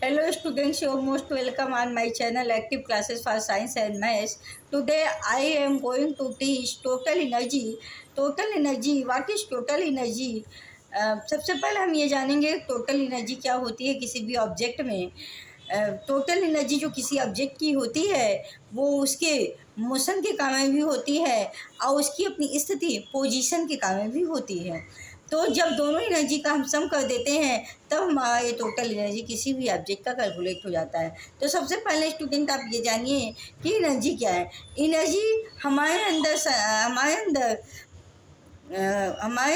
Hello students, you are most welcome on my channel Active Classes for Science and Maths. Today I am going to teach total energy. Total energy, what is total energy? सबसे पहले हम ये जानेंगे total energy क्या होती है किसी भी ऑब्जेक्ट में। टोटल एनर्जी जो किसी ऑब्जेक्ट की होती है वो उसके मोशन के कारण भी होती है और उसकी अपनी स्थिति पोजीशन के कारण भी होती है। तो जब दोनों एनर्जी का हम सम कर देते हैं तब हमारा ये टोटल एनर्जी किसी भी ऑब्जेक्ट का कैलकुलेट हो जाता है। तो सबसे पहले स्टूडेंट आप ये जानिए कि एनर्जी क्या है। एनर्जी हमारे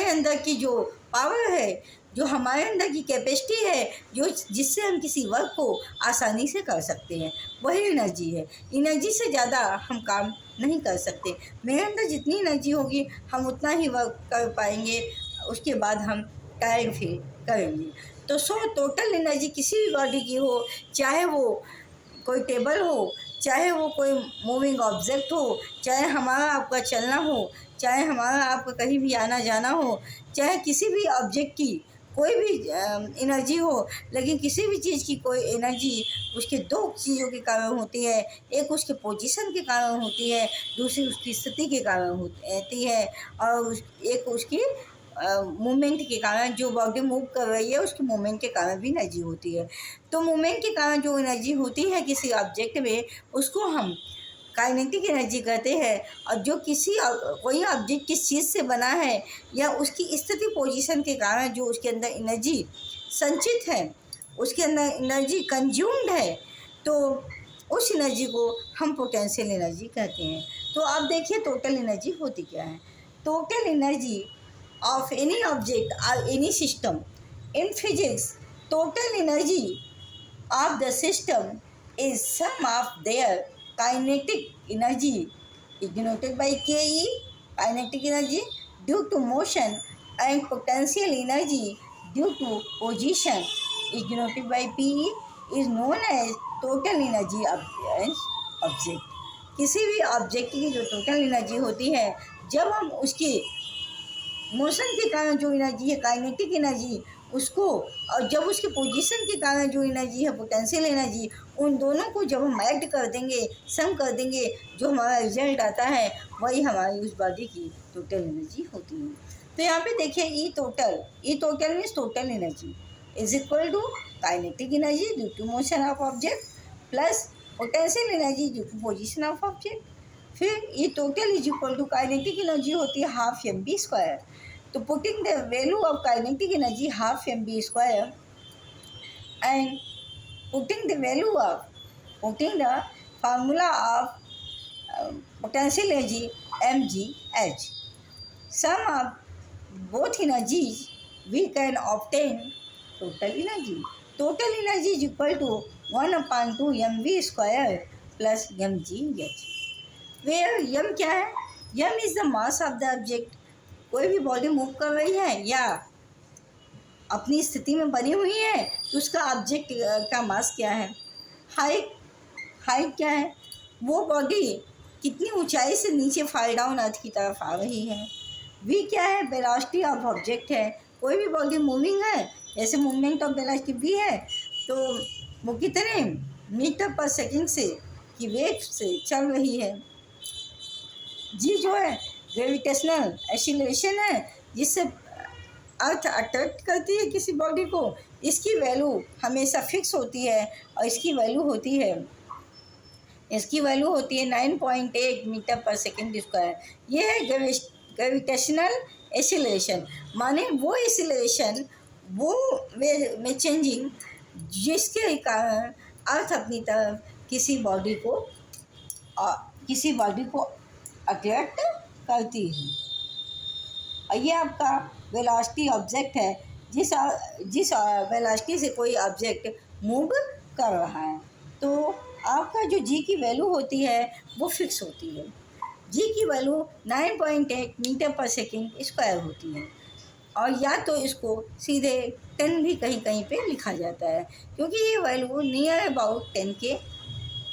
अंदर की जो पावर है, जो हमारे अंदर की कैपेसिटी है, जो जिससे हम किसी वर्क को आसानी से कर सकते हैं, वही एनर्जी है। एनर्जी से ज़्यादा हम काम नहीं कर सकते। मेरे अंदर जितनी एनर्जी होगी हम उतना ही वर्क कर पाएंगे, उसके बाद हम टायर्ड फील करेंगे। तो टोटल एनर्जी किसी भी बॉडी की हो, चाहे वो कोई टेबल हो, चाहे वो कोई मूविंग ऑब्जेक्ट हो, चाहे हमारा आपका चलना हो, चाहे हमारा आपका कहीं भी आना जाना हो, चाहे किसी भी ऑब्जेक्ट की कोई भी एनर्जी हो, लेकिन किसी भी चीज़ की कोई एनर्जी उसके दो चीज़ों के कारण होती है। एक उसके पोजीशन के कारण होती है, दूसरी उसकी स्थिति के कारण होती है, और एक उसकी मूवमेंट के कारण, जो बॉडी मूव कर रही है उसकी मूवमेंट के कारण भी एनर्जी होती है। तो मूवमेंट के कारण जो एनर्जी होती है किसी ऑब्जेक्ट में, उसको हम काइनेटिक एनर्जी कहते हैं। और जो कोई ऑब्जेक्ट किस चीज़ से बना है या उसकी स्थिति पोजीशन के कारण जो उसके अंदर एनर्जी संचित है, उसके अंदर एनर्जी कंज्यूम्ड है, तो उस एनर्जी को हम पोटेंशियल एनर्जी कहते हैं। तो आप देखिए टोटल एनर्जी होती क्या है। Total energy of any object or any system. In physics, total energy of the system is sum of their kinetic energy is denoted by Ke, kinetic energy due to motion, and potential energy due to position is denoted by Pe, is known as total energy of an object. किसी भी object की जो total energy होती है, जब हम उसकी motion के कारण जो एनर्जी है काइनेटिक एनर्जी, उसको, और जब उसके पोजीशन के कारण जो एनर्जी है पोटेंशियल एनर्जी, उन दोनों को जब हम ऐड कर देंगे, सम कर देंगे, जो हमारा रिजल्ट आता है वही हमारी उस बॉडी की टोटल एनर्जी होती है। तो यहाँ पे देखिए E total means total energy is equal to kinetic energy due to motion of object plus potential energy due to position of object. फिर ये total is equal to kinetic energy होती है हाफ mv²। तो putting the value of kinetic energy half mv² and putting the formula of potential energy mgh, sum of both energies we can obtain total energy. Total energy is equal to 1/2 mv² plus mgh, where m क्या है, m is the mass of the object। कोई भी body move कर रही है या अपनी स्थिति में बनी हुई है तो उसका ऑब्जेक्ट का मास क्या है। हाइट क्या है, वो बॉडी कितनी ऊंचाई से नीचे फॉल डाउन अर्थ की तरफ आ रही है। वी क्या है, वेलोसिटी ऑफ ऑब्जेक्ट है। कोई भी बॉडी मूविंग है, जैसे मूवमेंट ऑफ वेलोसिटी वी है, तो वो कितने मीटर पर सेकंड से की वेग से चल रही है। जी जो है ग्रेविटेशनल एक्सीलरेशन है, जिससे अर्थ अट्रैक्ट करती है किसी बॉडी को। इसकी वैल्यू हमेशा फिक्स होती है और इसकी वैल्यू होती है 9.8 मीटर पर सेकेंड स्क्वायर। ये है ग्रेविटेशनल एक्सीलरेशन, माने वो एक्सीलरेशन, वो में चेंजिंग जिसके कारण अर्थ अपनी तरफ किसी बॉडी को अट्रैक्ट करती है। और ये आपका वेलोसिटी ऑब्जेक्ट है, जिस वेलोसिटी से कोई ऑब्जेक्ट मूव कर रहा है। तो आपका जो जी की वैल्यू होती है वो फिक्स होती है। जी की वैल्यू 9.8 मीटर पर सेकेंड स्क्वायर होती है, और या तो इसको सीधे 10 भी कहीं कहीं पे लिखा जाता है, क्योंकि ये वैल्यू नियर अबाउट 10 के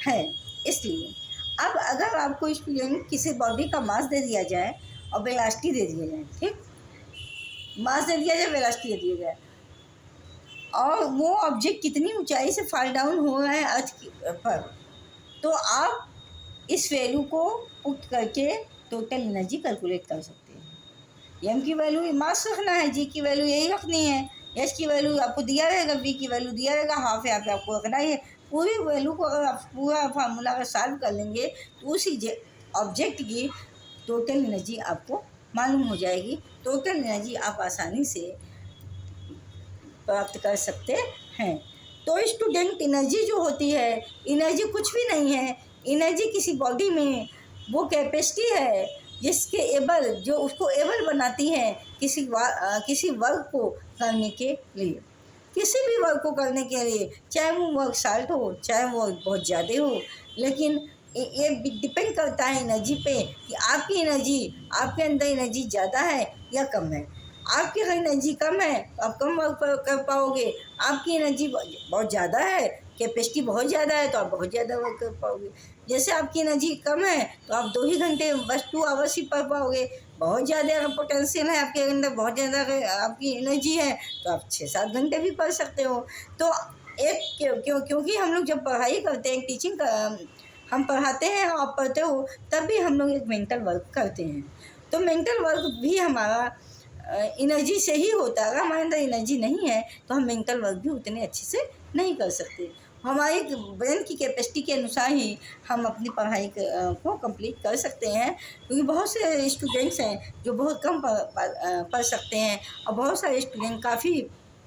है, इसलिए। अब अगर आपको स्टूडेंट किसी बॉडी का मास दे दिया जाए और वेलोसिटी दे दिया जाए, ठीक, मास दे दिया जाए, वेलोसिटी दे दिया जाए, और वो ऑब्जेक्ट कितनी ऊंचाई से फॉल डाउन हो रहा है अर्थ पर, तो आप इस वैल्यू को पुट करके टोटल एनर्जी कैलकुलेट कर सकते हैं। एम की वैल्यू मास रखना है, जी की वैल्यू यही रखनी है, एच की वैल्यू आपको दिया रहेगा, वी की वैल्यू दिया रहेगा, हाफ यहाँ पे आपको रखना ही है। पूरी वैल्यू को अगर आप पूरा फार्मूला अगर सॉल्व कर लेंगे तो उसी ऑब्जेक्ट की टोटल एनर्जी आपको मालूम हो जाएगी। टोटल एनर्जी आप आसानी से प्राप्त कर सकते हैं। तो स्टूडेंट, एनर्जी जो होती है, एनर्जी कुछ भी नहीं है। एनर्जी किसी बॉडी में वो कैपेसिटी है जिसके एबल, जो उसको एबल बनाती है किसी वर्क को करने के लिए, किसी भी वर्क को करने के लिए, चाहे वो वर्क शार्ट हो, चाहे वो बहुत ज़्यादा हो। लेकिन ये डिपेंड करता है एनर्जी पे कि आपकी एनर्जी, आपके अंदर एनर्जी ज़्यादा है या कम है। आपकी एनर्जी कम है तो आप कम वर्क कर पाओगे, आपकी एनर्जी बहुत ज़्यादा है, कैपेसिटी बहुत ज़्यादा है तो आप बहुत ज़्यादा वर्क कर पाओगे। जैसे आपकी एनर्जी कम है तो आप 2 ही घंटे, बस 2 आवर्स ही पढ़ पाओगे। बहुत ज़्यादा पोटेंशियल है आपके अंदर, बहुत ज़्यादा आपकी एनर्जी है तो आप 6-7 घंटे भी पढ़ सकते हो। तो क्योंकि हम लोग जब पढ़ाई करते हैं, टीचिंग हम पढ़ाते हैं और आप पढ़ते हो, तब भी हम लोग एक मेंटल वर्क करते हैं। तो मेंटल वर्क भी हमारा एनर्जी से ही होता है। अगर हमारे अंदर एनर्जी नहीं है तो हम मेंटल वर्क भी उतने अच्छे से नहीं कर सकते। हमारे ब्रेन की कैपेसिटी के अनुसार ही हम अपनी पढ़ाई को कंप्लीट कर सकते हैं। क्योंकि बहुत से स्टूडेंट्स हैं जो बहुत कम पढ़ सकते हैं और बहुत सारे स्टूडेंट काफ़ी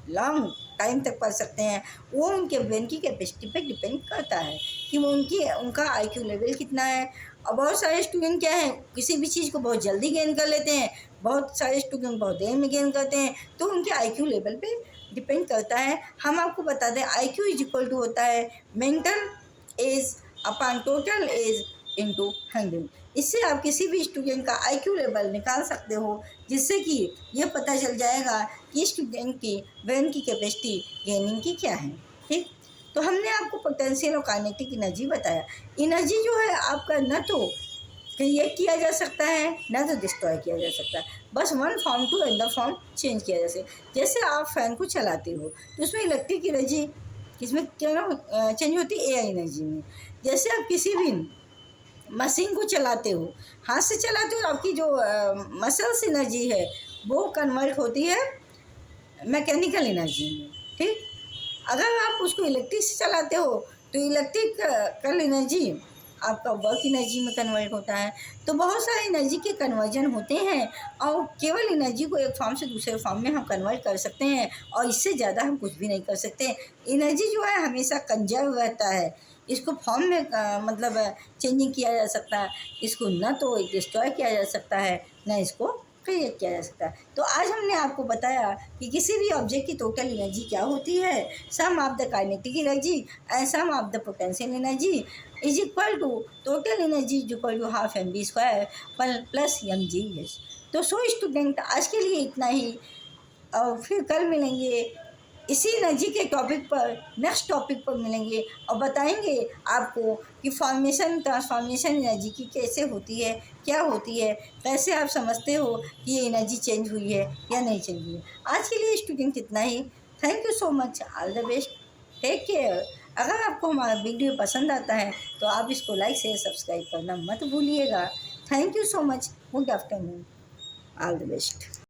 लॉन्ग टाइम तक पढ़ सकते हैं। वो उनके ब्रेन की कैपेसिटी पे डिपेंड करता है कि वो उनका आईक्यू लेवल कितना है। और बहुत सारे स्टूडेंट क्या है, किसी भी चीज़ को बहुत जल्दी गेन कर लेते हैं, बहुत सारे स्टूडेंट बहुत देर में गेन करते हैं। तो उनके आईक्यू लेवल पे डिपेंड करता है। हम आपको बता दें, आईक्यू इज इक्वल टू होता है mental age upon total age into 100। इससे आप किसी भी स्टूडेंट का आईक्यू लेवल निकाल सकते हो, जिससे कि ये पता चल जाएगा कि स्टूडेंट की ब्रेन की कैपेसिटी गेनिंग की क्या है। ठीक, तो हमने आपको पोटेंशियल और काइनेटिक एनर्जी बताया। एनर्जी जो है आपका न तो क्रिएट किया जा सकता है, ना तो डिस्ट्रॉय किया जा सकता है, बस one form to another form change किया जा सकता है। जैसे आप फैन को चलाते हो तो उसमें इलेक्ट्रिक एनर्जी किसमें क्या चेंज होती है, एयर एनर्जी में। जैसे आप किसी भी मशीन को चलाते हो, हाथ से चलाते हो, आपकी जो मसल्स एनर्जी है वो कन्वर्ट होती है मैकेनिकल एनर्जी में। ठीक, अगर आप उसको इलेक्ट्रिक से चलाते हो तो इलेक्ट्रिकल एनर्जी आपका वर्क एनर्जी में कन्वर्ट होता है। तो बहुत सारे एनर्जी के कन्वर्जन होते हैं और केवल एनर्जी को एक फॉर्म से दूसरे फॉर्म में हम कन्वर्ट कर सकते हैं और इससे ज़्यादा हम कुछ भी नहीं कर सकते। एनर्जी जो है हमेशा कंजर्व रहता है, इसको फॉर्म में मतलब चेंजिंग किया जा सकता है, इसको न तो डिस्ट्रॉय किया जा सकता है, न इसको क्रिएट किया जा सकता है। तो आज हमने आपको बताया कि किसी भी ऑब्जेक्ट की टोटल एनर्जी क्या होती है। Sum of the kinetic energy and sum of the potential energy is equal to total energy is equal to half mv² plus mg। तो सो स्टूडेंट, आज के लिए इतना ही और फिर कल मिलेंगे इसी एनर्जी के टॉपिक पर, नेक्स्ट टॉपिक पर मिलेंगे और बताएंगे आपको कि ट्रांसफॉर्मेशन एनर्जी की कैसे होती है, क्या होती है, कैसे आप समझते हो कि ये एनर्जी चेंज हुई है या नहीं चेंज हुई है। आज के लिए स्टूडेंट इतना ही। Thank you so much, all the best, take care. अगर आपको हमारा वीडियो पसंद आता है तो आप इसको लाइक शेयर सब्सक्राइब करना मत भूलिएगा। Thank you so much, good afternoon, all the best.